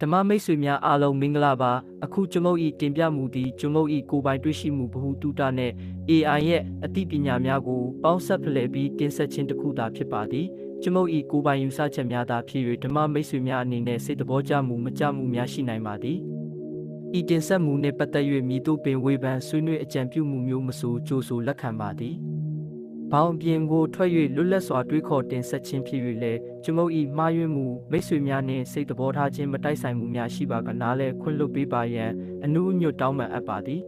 ဓမ္မမိတ်ဆွေများအားလုံးမင်္ဂလာပါအခုကျွန်ုပ်၏တင်ပြမှုသည်ကျွန်ုပ်၏ကိုယ်ပိုင်တွေ့ရှိမှုဗဟုသုတနှင့် AI ရဲ့အသိပညာများကိုပေါင်းစပ်ဖလှယ်ပြီးတင်ဆက်ခြင်းတစ်ခုသာဖြစ်ပါသည်ကျွန်ုပ်၏ကိုယ်ပိုင်ယူဆချက်များသာဖြစ်၍ဓမ္မမိတ်ဆွေများအနေနဲ့စိတ်တဘောကျမှုမကျမှုများရှိနိုင်ပါသည်ဤတင်ဆက်မှုနှင့်ပတ်သက်၍မည်သို့ပင်ဝေဖန်ဆွေးနွေးအကြံပြုမှုမျိုးမဆိုကြိုဆိုလက်ခံပါသည်ဘောင်ပြင်ကိုထွက်၍လွတ်လပ်စွာတွေးခေါ်တင်ဆက်ခြင်းဖြစ်၍လည်းကျွန်ုပ်၏မှားယွင်းမှုမိတ်ဆွေများနှင့်စိတ်တဘောထားခြင်းမတိုက်ဆိုင်မှုများရှိပါကနားလဲခွင့်လွှတ်ပေးပါရန်အနုအညွတ်တောင်းပန်အပ်ပါသည်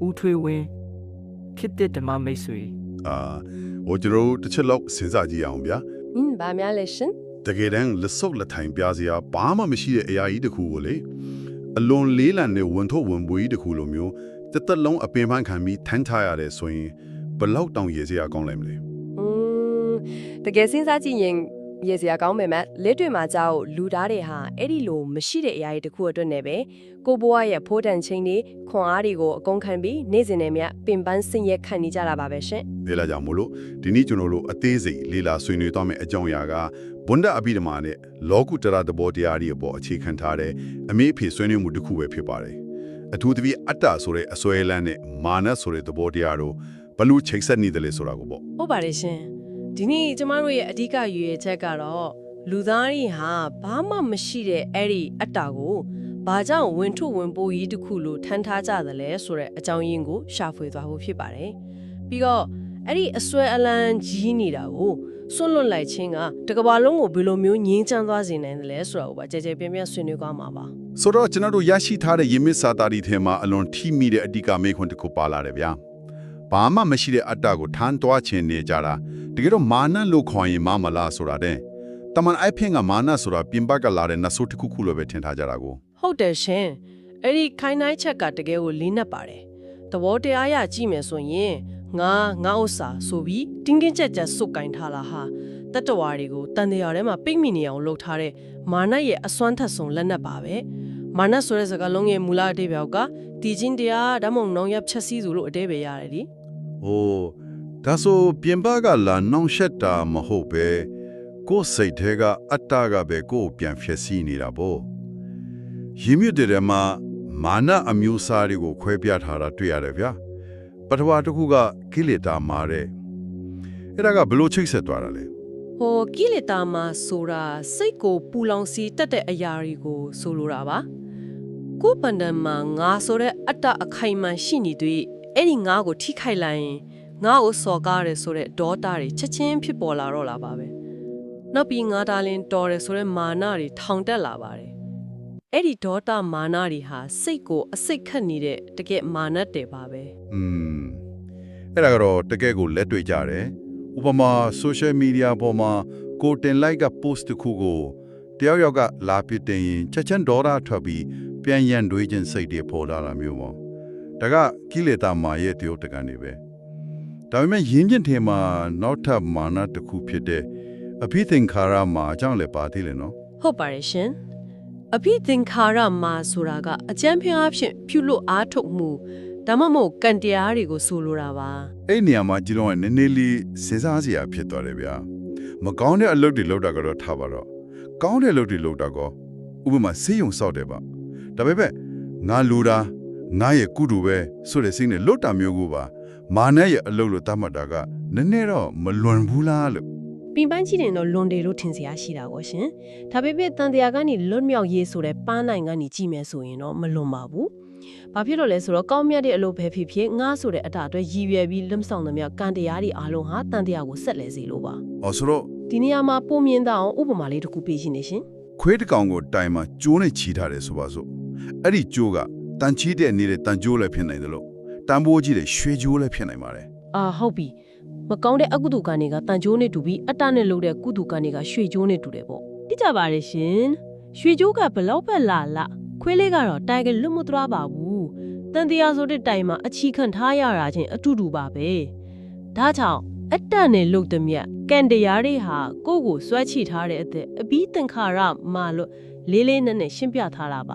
ဦးထွေးဝင်းခေတ္တဓမ္မမိတ်ဆွေဟိုကျွန်တော်တစ်ချက်လောက်စဉ်းစားကြည့်အောင်ဗျာဘာများလဲရှင်တကယ်တမ်းလက်စုပ်လက်ထိုင်ပြစရာဘာမှမရှိတဲ့အရာကြီးတစ်ခုကိုလေအလွန်လေးလံနဲ့ဝန်ထုတ်ဝန်ပွေးကြီးတစ်ခုလိုမျိုးတစ်သက်လုံးအပင်ပန်းခံပြီးထမ်းထားရတယ်ဆိုရင်ဘလောက်တောင်ရေစရာကောင်းလိုက်မလဲတကယ်စဉ်းစားကြည့်ရင်ရေစရာကောင်းပေမဲ့လက်တွေမှာကြောက်လူသားတွေဟာအဲ့ဒီလိုမရှိတဲ့အရာတွေတခုအတွက်နဲ့ပဲကိုဘွားရဲ့ဖိုးတန်ချင်းတွေခွန်အားတွေကိုအကုန်ခံပြီးနေ့စဉ်နဲ့မြပင်ပန်းဆင်းရဲခံနေကြတာပါပဲရှင်ဒါလာကြောင့်မို့လို့ဒီနေ့ကျွန်တော်တို့အသေးစိတ်လေးလာဆွေးနွေးသွားမယ့်အကြောင်းအရာကဘွန္ဒအဘိဓမ္မာနဲ့လောကုတ္တရာသဘောတရားတွေအပေါ်အခြေခံထားတဲ့အမေအဖေဆွေးနွေးမှုတစ်ခုပဲဖြစ်ပါတယ်အထူးသဖြင့်အတ္တဆိုတဲ့အစွဲလန်းနဲ့မာနဆိုတဲ့သဘောတရားတို့ဘလို့ချိတ်ဆက်နေတယ်လဲဆိုတာကိုပေါ့ဟုတ်ပါတယ်ရှင်ဒီနေ့ကျမတို့ရဲ့အဓိကရည်ရွယ်ချက်ကတော့လူသားတွေဟာဘာမှမရှိတဲ့အဲ့ဒီအတ္တကိုဘာကြောင့်ဝင်ထုဝင်ပိုးကြီးတစ်ခုလိုထမ်းထားကြသလဲဆိုတဲ့အကြောင်းရင်းကိုရှာဖွေသွားဖို့ဖြစ်ပါတယ်ပြီးတော့အဲ့ဒီအစွဲအလန်းကြီးနေတာကိုစွန့်လွတ်လိုက်ခြင်းကတကဘာလုံးကိုဘယ်လိုမျိုးငြင်းချမ်းသွားစေနိုင်တယ်လဲဆိုတာကိုပါကြဲကြဲပြင်းပြင်းဆွေးနွေးသွားမှာပါဆိုတော့ကျွန်တော်တို့ရရှိထားတဲ့ယမစ်စာတာဒီထဲမှာအလွန်ထိမိတဲ့အဓိကမေးခွန်းတစ်ခုပါလာတယ်ဗျာဘာမှမရှိတဲ့အတ္တကိုထမ်းသွားခြင်းနေကြတာတကယ်တော့မာနလို့ခေါ်ရင်မလားဆိုတာတဲ့တမန်အိုက်ဖင်ကမာနဆိုတာပြင်ပကလာတဲ့နဆိုးတစ်ခုခုလိုပဲထင်ထားကြတာကိုဟုတ်တယ်ရှင်အဲ့ဒီခိုင်းနိုင်ချက်ကတကယ်ကိုလေးနက်ပါတယ်သဘောတရားရကြည့်မယ်ဆိုရင်ငါဥစ္စာဆိုပြီးတင်းကင်းကြက်ကြက်စုပ်ကင်ထားလာဟာတတဝါတွေကိုတန်တရားထဲမှာပိတ်မိနေအောင်လုပ်ထားတဲ့မာနရဲ့အစွမ်းထက်ဆုံးလက်နက်ပါပဲမာနဆိုတဲ့စကားလုံးရဲ့မူလအဓိပ္ပာယ်ကတည်ခြင်းတရားဓမ္မုံနှောင်ရဖြက်စီးသူလို့အဓိပ္ပာယ်ရတယ်လीဟိုဒါဆိုပြင်ပကလာနှောင်ရှက်တာမဟုတ်ပဲကိုယ်စိတ်ထဲကအတ္တကပဲကိုယ်ပြန်ဖြက်စီးနေတာပေါ့ရင်းမြစ်တဲ့မှာမာနအမျိုးအစားတွေကိုခွဲပြထားတာတွေ့ရတယ်ဗျာပထဝါတစ်ခုကကိလေသာမာတဲ့အဲ့ဒါကဘလို့ချိတ်ဆက်သွားတာလဲဟိုကိလေသာမာဆိုတာစိတ်ကိုပူလောင်စီတတ်တဲ့အရာတွေကိုဆိုလိုတာပါကိုယ်ပန္နမှာငါဆိုတဲ့အတ္တအခိုင်အမာရှိနေတွေ့အဲ့ဒီငါကိုထိခိုက်လိုက်ရင်ငါ့ကိုစော်ကားတယ်ဆိုတဲ့ဒေါသတွေချက်ချင်းဖြစ်ပေါ်လာတော့လာပါပဲနောက်ပြီးငါတာလင်တော်တယ်ဆိုတဲ့မာနတွေထောင်တက်လာပါတယ်အဲ့ဒီဒေါသမာနတွေဟာစိတ်ကိုအစိတ်ခတ်နေတဲ့တကယ်မာနတယ်ပါပဲအဲ့ဒါကတော့တကယ်ကိုလက်တွေ့ကြတယ်ဥပမာ social media ပေါ်မှာကိုတင်လိုက်က post တစ်ခုကိုတယောက်ယောက်ကလာပြတင်ရင်ချက်ချင်းဒေါသထွက်ပြီးပြန်ရန်တွေးခြင်းစိတ်တွေပေါ်လာတာမျိုးပေါ့ဒါကကိလေသာမာရဲ့တယောက်တကန်နေပဲဒါပေမဲ့ယဉ်ကျင့်ထဲမှာနောက်ထပ်မာနတစ်ခုဖြစ်တဲ့အဘိသင်္ခါရမာအကြောင်းလည်းပါသေးတယ်နော်ဟုတ်ပါတယ်ရှင်အဘိသင်္ခါရမာဆိုတာကအကျမ်းဖျားအဖြစ်ပြုလို့အားထုတ်မှုဒါမှမဟုတ်ကံတရားတွေကိုဆိုလိုတာပါအဲ့နေရာမှာကြည့်တော့နည်းနည်းလေးစဉ်းစားစရာဖြစ်သွားတယ်ဗျာမကောင်းတဲ့အလုပ်တွေလုပ်တာကတော့ထားပါတော့ကောင်းတဲ့အလုပ်တွေလုပ်တာကောဥပမာဆေးရုံစောက်တယ်ပါဒါပေမဲ့ငါလူတာငါရဲ့ကုတူပဲဆိုတဲ့စိတ်နဲ့လွတ်တာမျိုးကိုပါမာနရဲ့အလုပ်လို့သတ်မှတ်တာကနည်းနည်းတော့မလွန်ဘူးလားလို့ပင်ပန်းကြည့်ရင်တော့လွန်တယ်လို့ထင်စရာရှိတာပေါ့ရှင်ဒါပေမဲ့တန်တရားကနေလွတ်မြောက်ရေးဆိုတဲ့ပန်းနိုင်ကနေကြည့်မယ်ဆိုရင်တော့မလွန်ပါဘူးဘာဖြစ်လို့လဲဆိုတော့ကောင်းမြတ်တဲ့အလုပ်ပဲဖြစ်ဖြစ်ငါဆိုတဲ့အတ္တအတွက်ရည်ရွယ်ပြီးလွတ်ဆောင်သမျှကံတရားတွေအားလုံးဟာတန်တရားကိုဆက်လဲစေလို့ပါဆိုတော့ဒီနေရာမှာပုံမြင်တဲ့အောင်ဥပမာလေးတစ်ခုပေးရှင်နေရှင်ခွေးတစ်ကောင်ကိုတိုင်မှာကျိုးနဲ့ချီထားတယ်ဆိုပါစို့အဲ့ဒီကျိုးကတန်ချီတဲ့နေတဲ့တန်ကျိုးလည်းဖြစ်နိုင်တယ်လို့တန်ဖိုးကြီးတဲ့ရွှေကျိုးလည်းဖြစ်နိုင်ပါတယ်ဟုတ်ပြီမကောင်းတဲ့အကုသိုလ်ကံတွေကတန်ကျိုးနဲ့တူပြီးအတ္တနဲ့လုပ်တဲ့ကုသိုလ်ကံတွေကရွှေကျိုးနဲ့တူတယ်ပေါ့သိကြပါရဲ့ရှင်ရွှေကျိုးကဘလောက်ပဲလာခွေးလေးကတော့တိုင်ကလွတ်မသွားပါဘူးတန်တရားဆိုတဲ့တိုင်မှာအချီခံထားရတာချင်းအတူတူပါပဲဒါကြောင့်အတ္တနဲ့လုပ်တဲ့မြတ်ကံတရားတွေဟာကိုယ့်ကိုစွဲချိထားတဲ့အသက်အဘိသင်္ခါရမှာလို့လေးလေးနက်နက်ရှင်းပြထားတာပါ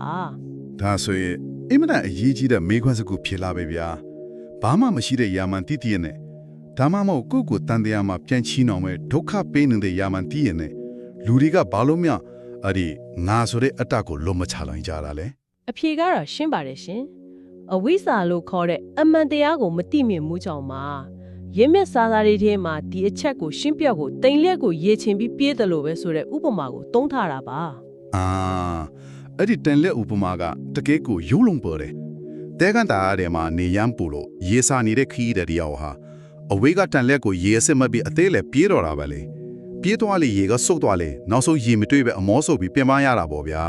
ဒါဆိုရင်အင်မတန်အရေးကြီးတဲ့မေးခွန်းစကူဖြေလာပဲဗျာဘာမှမရှိတဲ့ယာမန်တိတိရဲ့နဲ့ဒါမှမဟုတ်ကိုယ့်ကိုတန်တရားမှာပြန်ချီနှောင်မဲ့ဒုက္ခပေးနေတဲ့ယာမန်တိရဲ့နဲ့လူတွေကဘာလို့မြ အဲ့ဒီငါဆိုတဲ့အတ္တကိုလုံးမချလိုက်ကြတာလေ အဖြေကတော့ရှင်းပါတယ်ရှင်အဝိဇ္ဇာလို့ခေါ်တဲ့အမှန်တရားကိုမသိမြင်မှုကြောင့်ပါရင်းမြစ်စာသားတွေထဲမှာဒီအချက်ကိုရှင်းပြကိုတိမ်လျက်ကိုရေချင်ပြီးပြေးတယ်လို့ပဲဆိုတဲ့ဥပမာကိုသုံးထားတာပါ အာအဲ့ဒီတန်လက်ဥပမာကတကယ်ကိုရုံလုံးပေါ်တယ်တဲကန်တာရဲမှာနေရန်ပူလို့ရေစာနေတဲ့ခီးတဲ့တရားဟာအဝေးကတန်လက်ကိုရေစစ်မပြီးအသေးလဲပြေးတော့တာပဲလေပြေးသွားလေရေကစုတ်သွားလေနောက်ဆုံးရေမတွေ့ပဲအမောဆုပ်ပြီးပြင်ပန်းရတာပေါ့ဗျာ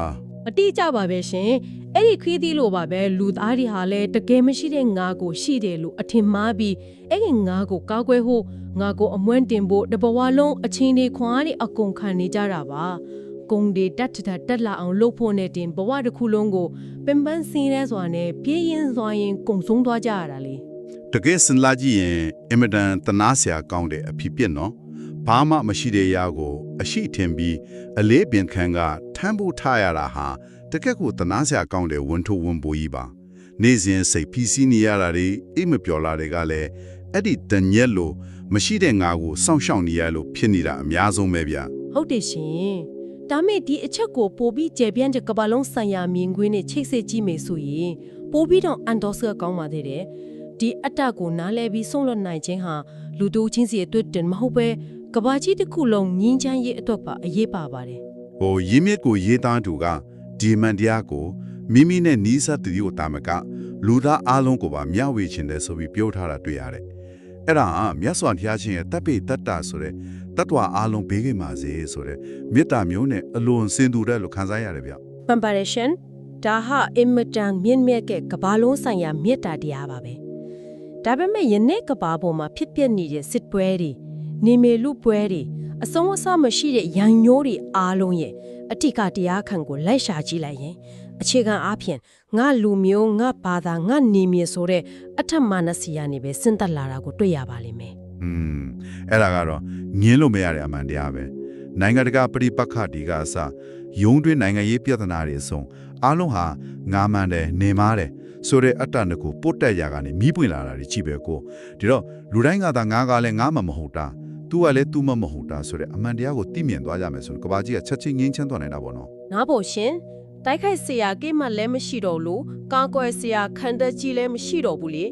အတိအကျပါပဲရှင်အဲ့ဒီခရီးသီးလို့ပါပဲလူသားတွေဟာလည်းတကယ်မရှိတဲ့ငါကိုရှိတယ်လို့အထင်မှားပြီးအဲ့ဒီငါကိုကောက်ွယ်ဖို့ငါကိုအမွှန်းတင်ဖို့တဘဝလုံးအချင်းတွေခွန်အားတွေအကုန်ခံနေကြတာပါကုံတွေတက်လာအောင်လုပ်ဖို့နဲ့တင်ဘဝတစ်ခုလုံးကိုပင်ပန်းစင်းရဲစွာနဲ့ပြေးရင်စွာရင်ကုံဆုံးသွားကြရတာလေ တကယ်စင်လာကြည့်ရင်အင်မတန်တနာစရာကောင်းတဲ့အဖြစ်ပြက်နော်ဘာမှမရှိတဲ့ရာကိုအရှိထင်ပြီးအလေးပင်ခံကထမ်းဖို့ထားရတာဟာတကယ်ကိုတနာစရာကောင်းတဲ့ဝန်ထုပ်ဝန်ပိုးကြီးပါနေ့စဉ်စိတ်ဖိစီးနေရတာတွေအိမ်မပြောလာတွေကလည်းအဲ့ဒီတညက်လို့မရှိတဲ့ငါကိုစောင့်ရှောက်နေရလို့ဖြစ်နေတာအများဆုံးပဲဗျ ဟုတ်တယ်ရှင်ဒါမဲ့ဒီအချက်ကိုပို့ပြီးကျေပြန့်တဲ့ကမ္ဘာလုံးဆိုင်ရာမြင်ကွင်းနဲ့ချိတ်ဆက်ကြည့်မယ်ဆိုရင်ပို့ပြီးတော့အန်ဒေါ်ဆာကောင်းပါသေးတယ်ဒီအတ္တကိုနားလဲပြီးဆုံးလွတ်နိုင်ခြင်းဟာလူတို့ချင်းစီအတွက်တင်မဟုတ်ပဲကဘာကြီးတစ်ခုလုံးငင်းချမ်းရေးအတွက်ပါအရေးပါပါတယ် ဟိုရင်းမြစ်ကိုရေးသားသူကဒီမန်တရားကိုမိမိနဲ့နီးစပ်သူတို့တာမကလူသားအလုံးကိုပါမျှဝေခြင်းတယ်ဆိုပြီးပြောထားတာတွေ့ရတယ်အဲ့ဒါမြတ်စွာဘုရားရှင်ရဲ့တပ်ပိတ္တဆိုတဲ့တတ္တဝအလုံးဘေးကင်းပါစေဆိုတဲ့မေတ္တာမျိုးနဲ့အလွန်စင်တူတဲ့လို့ခံစားရတယ်ဗျ ပန်ပါရရှင်ဒါဟာအင်မတန်မြင့်မြတ်တဲ့ကဘာလုံးဆိုင်ရာမေတ္တာတရားပါပဲဒါပေမဲ့ယနေ့ကဘာပေါ်မှာဖြစ်ပျက်နေတဲ့စစ်ပွဲတွေနေမေလူပွဲတွေအဆုံးအစမရှိတဲ့ရန်ညိုးတွေအားလုံးရဲ့အထက်ကတရားခံကိုလိုက်ရှာကြည့်လိုက်ရင်အခြေခံအားဖြင့်ငါလူမျိုးငါဘာသာငါနေမြေဆိုတဲ့အထက်မာနစီယာနေပဲစဉ်သက်လာတာကိုတွေ့ရပါလိမ့်မယ် အဲ့ဒါကတော့ငင်းလို့မရတဲ့အမှန်တရားပဲနိုင်ငံတကာပရိပက္ခဒီကအစယုံတွင်းနိုင်ငံရေးပြဿနာတွေအဆုံးအားလုံးဟာငါမှန်တယ်နေမားတယ်ဆိုတဲ့အတ္တနကိုပုတ်တက်ရာကနေမီးပွင့်လာတာတွေကြည့်ပဲကိုဒီတော့လူတိုင်းကသာငါကလည်းငါမှမဟုတ်တာသူကလည်းသူမှမဟုတ်တာဆိုတဲ့အမှန်တရားကိုသိမြင်သွားကြမယ်ဆိုတော့ကဘာကြီးကချက်ချင်းငင်းချမ်းသွားနိုင်တာပေါ့နော် နားဖို့ရှင်တိုက်ခိုက်เสียကိမှလည်းမရှိတော့လို့ကာကွယ်เสียခံတက်ကြီးလည်းမရှိတော့ဘူးလေ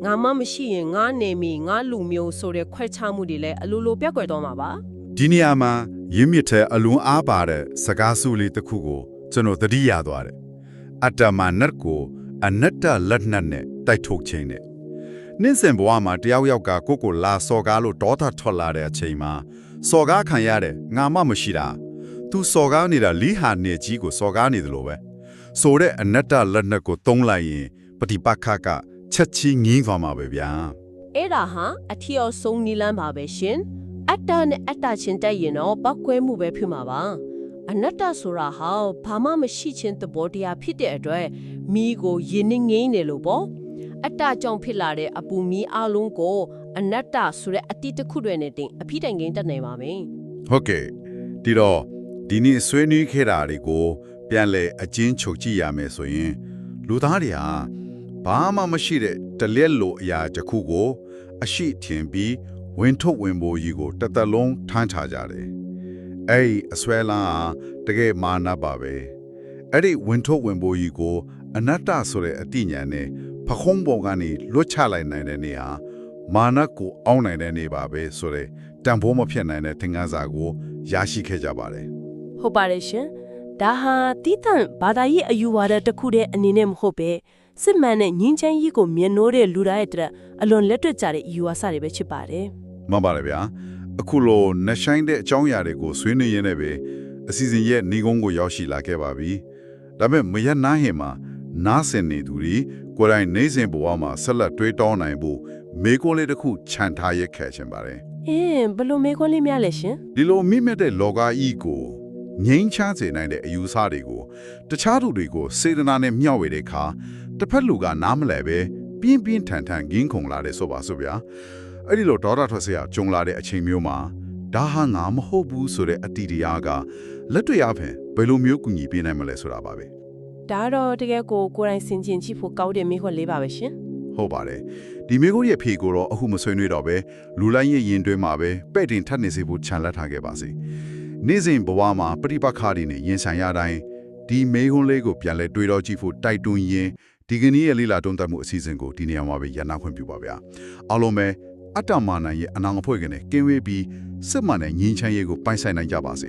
ငါမှမရှိရင်ငါနေမိငါလူမျိုးဆိုတဲ့ခွဲခြားမှုတွေလည်းအလိုလိုပြက်ကွယ်တော့မှာပါ ဒီနေရာမှာရင်းမြစ်တဲ့အလွန်အားပါတဲ့စကားစုလေးတစ်ခုကိုကျွန်တော်သတိရသွားတယ်အတ္တမနတ်ကိုအနတ္တလက်နက်နဲ့တိုက်ထုတ်ခြင်းနဲ့နေ့စဉ်ဘဝမှာတယောက်ယောက်ကကိုယ့်ကိုလာစော်ကားလို့ဒေါသထွက်လာတဲ့အချိန်မှာစော်ကားခံရတယ်ငါမှမရှိတာသူစော်ကားနေတာလီဟာနေကြီးကိုစော်ကားနေတယ်လို့ပဲဆိုတဲ့အနတ္တလက်နက်ကိုသုံးလိုက်ရင်ပฏิပတ်ခကချက်ချင်းငင်းသွားမှာပဲဗျာ အဲ့ဒါဟာအထီအောင်ဆုံးနီလန်းပါပဲရှင်အတ္တနဲ့အတ္တချင်းတက်ရင်တော့ပောက်ကွဲမှုပဲဖြစ်မှာပါအနတ္တဆိုတာဟာဘာမှမရှိခြင်းသဘောတရားဖြစ်တဲ့အတွက်မိကိုယဉ်နေငိမ့်နေလို့ပေါ့အတ္တကြောင့်ဖြစ်လာတဲ့အပူမီအလုံးကိုအနတ္တဆိုတဲ့အတိတစ်ခုတွေနဲ့တင်အဖိတိုင်ငိမ့်တက်နေပါမယ် ဟုတ်ကဲ့ဒီတော့ဒီနေ့ဆွေးနွေးခဲ့တာတွေကိုပြန်လဲအချင်းချုပ်ကြည့်ရမယ်ဆိုရင်လူသားတွေဟာဘာမှမရှိတဲ့တလက်လိုအရာတစ်ခုကိုအရှိထင်ပြီးဝင်ထုတ်ဝင်ပိုးကြီးကိုတစ်သက်လုံးထမ်းချကြတယ်အဲ့ဒီအစွဲလန်းဟာတကယ်မာနပါပဲအဲ့ဒီဝင်ထုတ်ဝင်ပိုးကြီးကိုအနတ္တဆိုတဲ့အတိညာနဲ့ဖခုံးပေါ်ကနေလွတ်ချလိုက်နိုင်တဲ့နေဟာမာနကိုအောင်းနိုင်တဲ့နေပါပဲဆိုတဲ့တန်ဖိုးမဖြစ်နိုင်တဲ့သင်ခန်းစာကိုရရှိခဲ့ကြပါတယ် ဟုတ်ပါတယ်ရှင်ဒါဟာတိတန့်ဘာသာရေးအယူဝါဒတစ်ခုတည်းအနေနဲ့မဟုတ်ပဲစစ်မှန်တဲ့ငင်းချမ်းရေးကိုမြင်နိုးတဲ့လူသားရဲ့အတွက်အလွန်လက်တွေ့ကြတဲ့အယူဝါဒတွေပဲဖြစ်ပါတယ် မှန်ပါတယ်ဗျာအခုလိုနှဆိုင်တဲ့အကြောင်းအရာတွေကိုဆွေးနွေးရင်းနဲ့ပဲအစီအစဉ်ရဲ့ဏီကုန်းကိုရောက်ရှိလာခဲ့ပါပြီဒါပေမဲ့မရနာဟင်မှာနားဆင်နေသူတွေကိုယ်တိုင်နေစဉ်ဘဝမှာဆက်လက်တွေးတောင်းနိုင်ဖို့မေကွန်းလေးတစ်ခုခြံထားရခဲ့ခြင်းပါတယ်ဘယ်လိုမေခွန်းလေးများလဲရှင် ဒီလိုမိမဲ့တဲ့လောကကြီးကိုငြိမ်းချမ်းစေနိုင်တဲ့အယူဆတွေကိုတခြားသူတွေကိုစေတနာနဲ့မျှဝေတဲ့အခါတစ်ဖက်လူကနားမလဲပဲပြင်းပြင်းထန်ထန်ဂင်းခုန်လာတယ်ဆိုပါစို့ဗျာအဲ့ဒီလိုဒေါသထွက်စရာကြုံလာတဲ့အချိန်မျိုးမှာဒါဟာငါမဟုတ်ဘူးဆိုတဲ့အတ္တိတရားကလက်တွေ့အဖြစ်ဘယ်လိုမျိုးကူညီပေးနိုင်မလဲဆိုတာပါပဲ ဒါတော့တကယ်ကိုကိုယ်တိုင်ဆင်ခြင်ကြည့်ဖို့ကောင်းတဲ့မေခွန်းလေးပါပဲရှင် ဟုတ်ပါတယ်ဒီမေကိုရဲ့ဖေကိုတော့အခုမဆွေးနွေးတော့ပဲလူလိုက်ရဲ့ရင်တွင်းမှာပဲပဲ့တင်ထပ်နေစေဖို့ခြံလက်ထားခဲ့ပါစေ နေ့စဉ်ဘဝမှာပရိပခါတွေနဲ့ရင်ဆိုင်ရတိုင်းဒီမေးခွန်းလေးကိုပြန်လဲတွေးတော့ကြည့်ဖို့တိုက်တွန်းရင်းဒီကနေ့ရဲ့လိလာတုံးတက်မှုအစီအစဉ်ကိုဒီနေရာမှာပဲရန်နာခွင့်ပြုပါဗျာအားလုံးပဲအတ္တမာနရဲ့အနာငဖွေကနေကင်းဝေးပြီးစစ်မှန်တဲ့ငြိမ်းချမ်းရေးကိုပိုင်ဆိုင်နိုင်ကြပါစေ